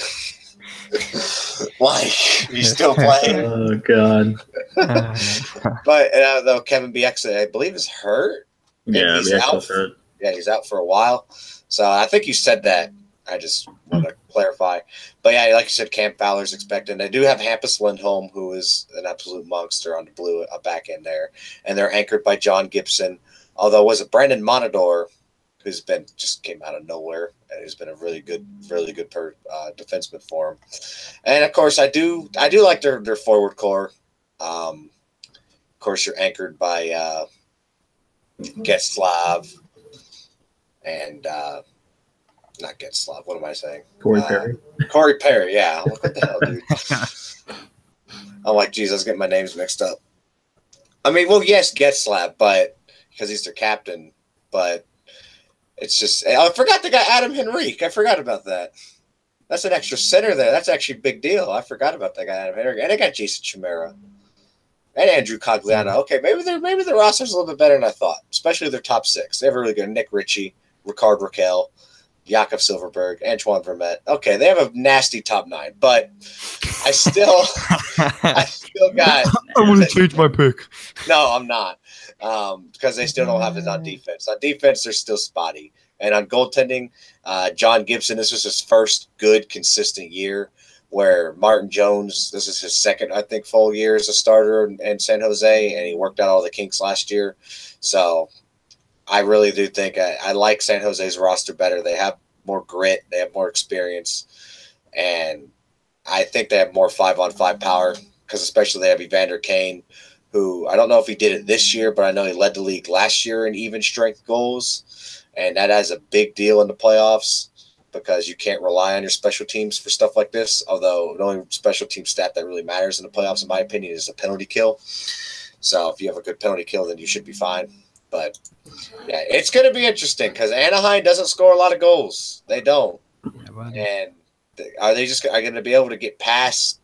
[SPEAKER 2] he's still playing.
[SPEAKER 3] Oh, God.
[SPEAKER 2] But though Kevin Bieksa, I believe, is hurt.
[SPEAKER 3] Yeah,
[SPEAKER 2] he's out.
[SPEAKER 3] Hurt.
[SPEAKER 2] Yeah, he's out for a while. So I think you said that. I just want to clarify. But, yeah, like you said, Cam Fowler's expecting. They do have Hampus Lindholm, who is an absolute monster on the blue back end there. And they're anchored by John Gibson. Although, was it Brandon Monador, who's been just came out of nowhere and has been a really good defenseman for him. And of course, I do like their forward core. Of course, you're anchored by Getzlav and not Getzlav. What am I saying?
[SPEAKER 3] Corey Perry.
[SPEAKER 2] Corey Perry. Yeah. What the hell, dude? I'm like, geez, I was getting my names mixed up. I mean, well, yes, Getzlav, but because he's their captain, but it's just I forgot the guy Adam Henrique. I forgot about that. That's an extra center there. That's actually a big deal. I forgot about that guy Adam Henrique, and I got Jason Chimera and Andrew Cogliano. Okay, maybe their roster's a little bit better than I thought, especially their top six. They have a really good Nick Ritchie, Ricard Raquel, Yakov Silverberg, Antoine Vermette. Okay, they have a nasty top nine, but I still got.
[SPEAKER 1] I'm going to change my pick.
[SPEAKER 2] No, I'm not, because they still don't have it on defense. On defense, they're still spotty, and on goaltending, John Gibson. This was his first good, consistent year. Where Martin Jones, this is his second, I think, full year as a starter in San Jose, and he worked out all the kinks last year. So I really do think I like San Jose's roster better. They have more grit. They have more experience. And I think they have more 5-on-5 power because especially they have Evander Kane, who I don't know if he did it this year, but I know he led the league last year in even strength goals. And that is a big deal in the playoffs because you can't rely on your special teams for stuff like this. Although the only special team stat that really matters in the playoffs, in my opinion, is the penalty kill. So if you have a good penalty kill, then you should be fine. But yeah, it's going to be interesting because Anaheim doesn't score a lot of goals. They don't. And are they just going to be able to get past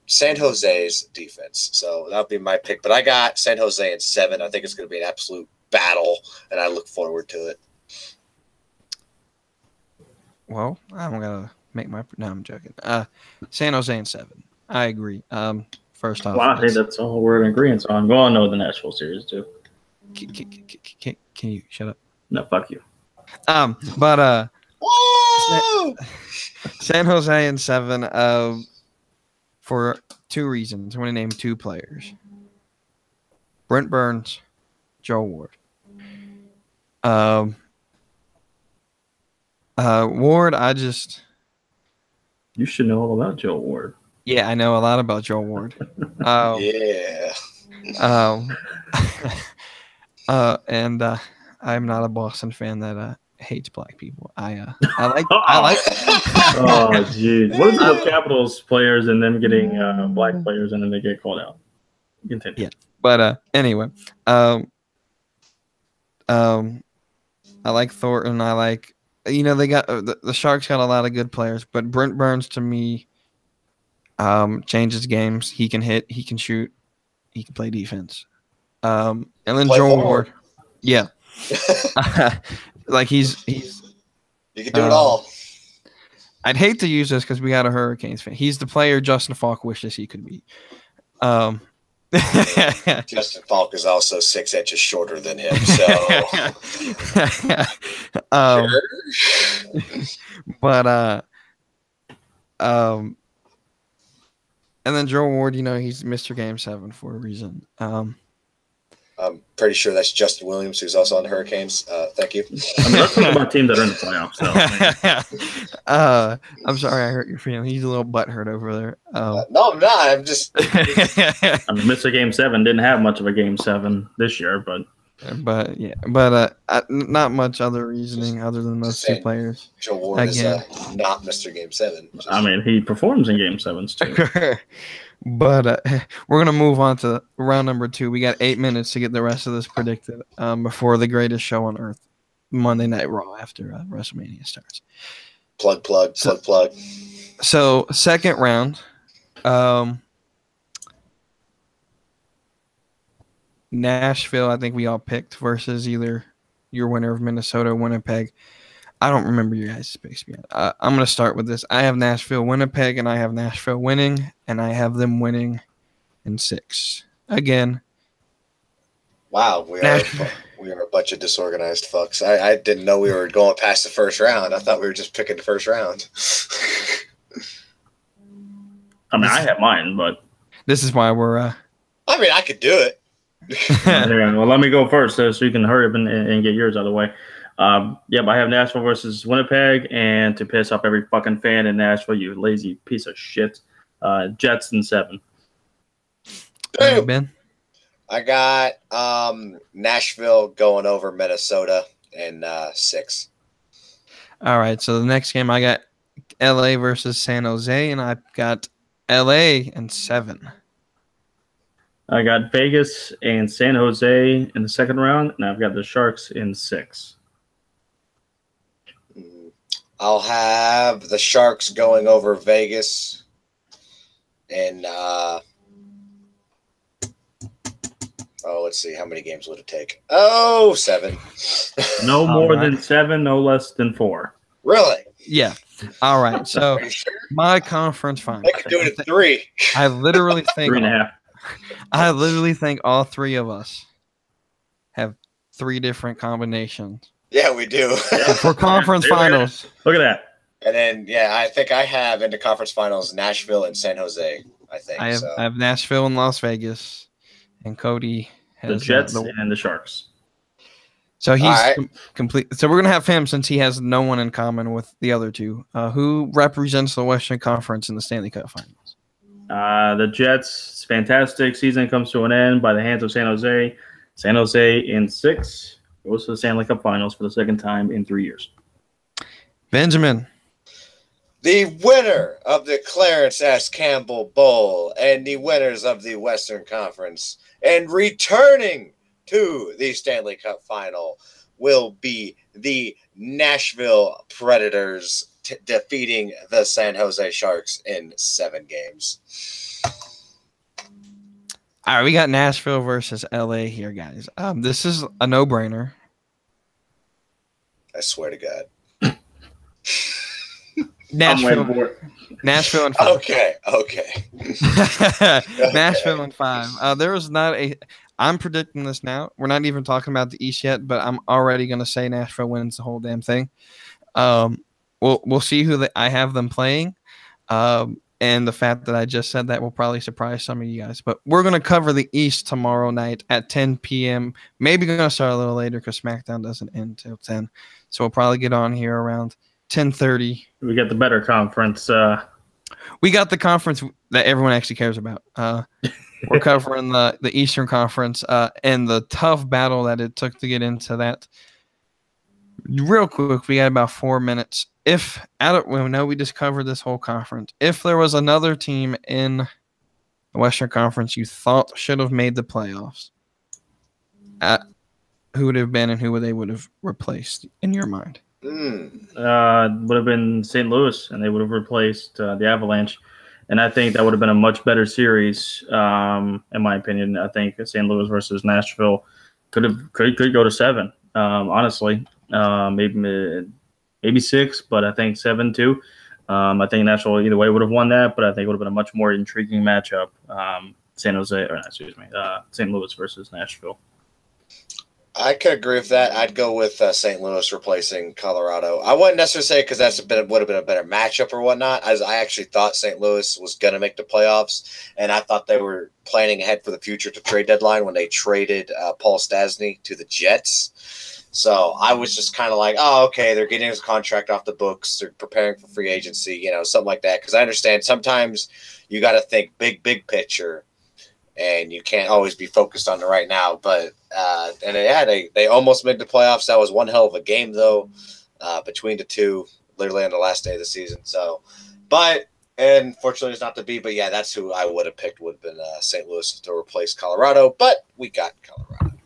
[SPEAKER 2] San Jose's defense? So that'll be my pick. But I got San Jose in 7. I think it's going to be an absolute battle, and I look forward to it.
[SPEAKER 1] Well, I'm going to make my – no, I'm joking. San Jose in 7. I agree. First off,
[SPEAKER 3] well, I think that's all we're in agreement on. Go on, know the Nashville series too.
[SPEAKER 1] Can you shut up?
[SPEAKER 3] No, fuck you.
[SPEAKER 1] But San Jose in 7. For 2 reasons. I'm going to name 2 players: Brent Burns, Joe Ward. Ward,
[SPEAKER 3] You should know all about Joe Ward.
[SPEAKER 1] Yeah, I know a lot about Joe Ward.
[SPEAKER 2] Yeah.
[SPEAKER 1] And I'm not a Boston fan that hates black people. I like.
[SPEAKER 3] Oh, jeez. What is it with Capitals players and them getting black players and then they get called out? Continue.
[SPEAKER 1] Yeah, but anyway, I like Thornton. I like. They got the Sharks got a lot of good players, but Brent Burns to me changes games. He can hit, he can shoot, he can play defense. And then Joe Ward, yeah, like he's
[SPEAKER 2] you can do it all.
[SPEAKER 1] I'd hate to use this because we got a Hurricanes fan. He's the player Justin Falk wishes he could be.
[SPEAKER 2] Justin Falk is also 6 inches shorter than him, so.
[SPEAKER 1] But and then Joe Ward, he's Mr. Game 7 for a reason.
[SPEAKER 2] I'm pretty sure that's Justin Williams, who's also on the Hurricanes. Thank you.
[SPEAKER 3] I mean, let's talk about teams that are in the playoffs.
[SPEAKER 1] I'm sorry I hurt your feeling. He's a little butthurt over there.
[SPEAKER 2] No, I'm not. I'm just.
[SPEAKER 3] I mean, Mr. Game 7 didn't have much of a Game 7 this year, but
[SPEAKER 1] not much other reasoning other than those 2 players.
[SPEAKER 2] Joe Ward is not Mr. Game 7.
[SPEAKER 3] I mean, he performs in Game 7s too.
[SPEAKER 1] But we're going to move on to round number 2. We got 8 minutes to get the rest of this predicted before the greatest show on earth, Monday Night Raw, after WrestleMania starts.
[SPEAKER 2] Plug.
[SPEAKER 1] So, second round. Nashville, I think we all picked versus either your winner of Minnesota or Winnipeg. I don't remember your guys' picks yet. I'm going to start with this. I have Nashville, Winnipeg, and I have Nashville winning, and I have them winning in 6. Again.
[SPEAKER 2] Wow, we are a bunch of disorganized fucks. I didn't know we were going past the first round. I thought we were just picking the first round.
[SPEAKER 3] I mean, I have mine, but
[SPEAKER 1] this is why we're.
[SPEAKER 2] I mean, I could do it.
[SPEAKER 3] Well, let me go first so you can hurry up and get yours out of the way. Yep, I have Nashville versus Winnipeg, and to piss off every fucking fan in Nashville, you lazy piece of shit, Jets in 7.
[SPEAKER 1] Ben?
[SPEAKER 2] I got Nashville going over Minnesota in 6.
[SPEAKER 1] All right, so the next game I got LA versus San Jose, and I've got LA in 7.
[SPEAKER 3] I got Vegas and San Jose in the second round, and I've got the Sharks in 6.
[SPEAKER 2] I'll have the Sharks going over Vegas and let's see, how many games would it take? 7.
[SPEAKER 3] No more than 7, no less than 4.
[SPEAKER 2] Really?
[SPEAKER 1] Yeah. All right. So
[SPEAKER 2] Are you sure?
[SPEAKER 1] my conference final.
[SPEAKER 2] I could do it at 3.
[SPEAKER 1] I literally think
[SPEAKER 3] 3.5.
[SPEAKER 1] I literally think all 3 of us have 3 different combinations
[SPEAKER 2] Yeah, we do.
[SPEAKER 1] for conference finals.
[SPEAKER 3] Look at that.
[SPEAKER 2] And then, I think I have into conference finals Nashville and San Jose. I think
[SPEAKER 1] I have Nashville and Las Vegas, and Cody has
[SPEAKER 3] The Jets and the Sharks.
[SPEAKER 1] So he's
[SPEAKER 2] right.
[SPEAKER 1] complete. So we're gonna have him since he has no one in common with the other 2. Who represents the Western Conference in the Stanley Cup Finals?
[SPEAKER 3] The Jets' fantastic season comes to an end by the hands of San Jose. San Jose in 6 goes to the Stanley Cup Finals for the second time in 3 years.
[SPEAKER 1] Benjamin.
[SPEAKER 2] The winner of the Clarence S. Campbell Bowl and the winners of the Western Conference and returning to the Stanley Cup Final will be the Nashville Predators defeating the San Jose Sharks in 7 games.
[SPEAKER 1] All right, we got Nashville versus LA here, guys. This is a no-brainer.
[SPEAKER 2] I swear to God.
[SPEAKER 1] Nashville and 5.
[SPEAKER 2] Okay.
[SPEAKER 1] Nashville and 5. There was not a. I'm predicting this now. We're not even talking about the East yet, but I'm already going to say Nashville wins the whole damn thing. We'll see who I have them playing, and the fact that I just said that will probably surprise some of you guys. But we're going to cover the East tomorrow night at 10 p.m. Maybe going to start a little later because SmackDown doesn't end till 10, so we'll probably get on here around 10:30.
[SPEAKER 3] We get the better conference.
[SPEAKER 1] We got the conference that everyone actually cares about. We're covering the Eastern Conference and the tough battle that it took to get into that. Real quick, we got about 4 minutes. We just covered this whole conference. If there was another team in the Western Conference you thought should have made the playoffs, who would it have been and who they would have replaced in your mind?
[SPEAKER 3] Would have been St. Louis, and they would have replaced the Avalanche. And I think that would have been a much better series, in my opinion. I think St. Louis versus Nashville could go to 7. Honestly, maybe 6, but I think 7 too. I think Nashville either way would have won that, but I think it would have been a much more intriguing matchup. St. Louis versus Nashville.
[SPEAKER 2] I could agree with that. I'd go with St. Louis replacing Colorado. I wouldn't necessarily say because would have been a better matchup or whatnot, as I actually thought St. Louis was going to make the playoffs, and I thought they were planning ahead for the future to trade deadline when they traded Paul Stastny to the Jets. So I was just kind of like, oh, okay, they're getting his contract off the books. They're preparing for free agency, something like that. Because I understand sometimes you got to think big picture. And you can't always be focused on the right now. But they almost made the playoffs. That was one hell of a game, though, between the two, literally on the last day of the season. So, and fortunately, it's not to be. But yeah, that's who I would have picked. Would have been St. Louis to replace Colorado. But we got Colorado.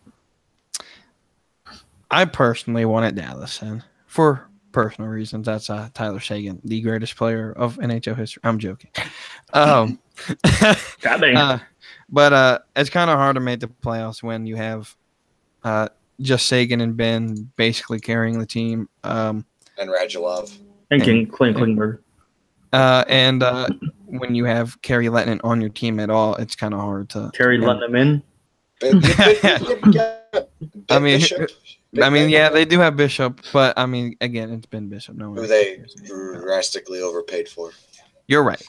[SPEAKER 1] I personally wanted Dallas, and for personal reasons, that's Tyler Seguin, the greatest player of NHL history. I'm joking.
[SPEAKER 3] God dang.
[SPEAKER 1] But it's kind of hard to make the playoffs when you have just Sagan and Ben basically carrying the team.
[SPEAKER 2] And Radulov.
[SPEAKER 3] And Klingberg.
[SPEAKER 1] And when you have Kerry Lettinen on your team at all, it's kind of hard to
[SPEAKER 3] Kerry Lettinen.
[SPEAKER 1] Yeah, they do have Bishop, but again, it's been Bishop. No one
[SPEAKER 2] who they drastically overpaid for.
[SPEAKER 1] You're right.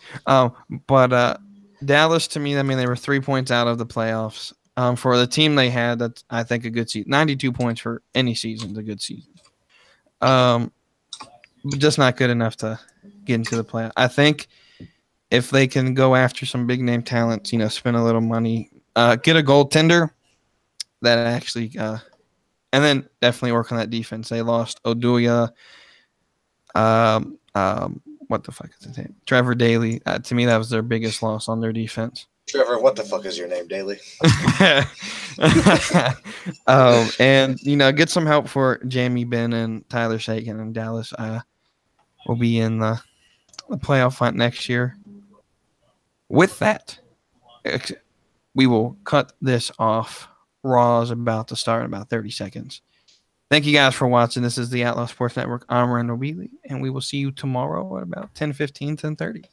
[SPEAKER 1] But Dallas, to me, they were 3 points out of the playoffs. For the team they had, that's I think a good season. 92 points for any season is a good season. But just not good enough to get into the playoff. I think if they can go after some big name talents, spend a little money, get a goaltender that actually, and then definitely work on that defense. They lost Oduya. What the fuck is his name? Trevor Daley. To me, that was their biggest loss on their defense.
[SPEAKER 2] Trevor, what the fuck is your name, Daly?
[SPEAKER 1] And get some help for Jamie Benn and Tyler Sagan and Dallas. Will be in the playoff fight next year. With that, we will cut this off. Raw is about to start in about 30 seconds. Thank you guys for watching. This is the Outlaw Sports Network. I'm Randall Wheatley, and we will see you tomorrow at about 10:15, 10:30.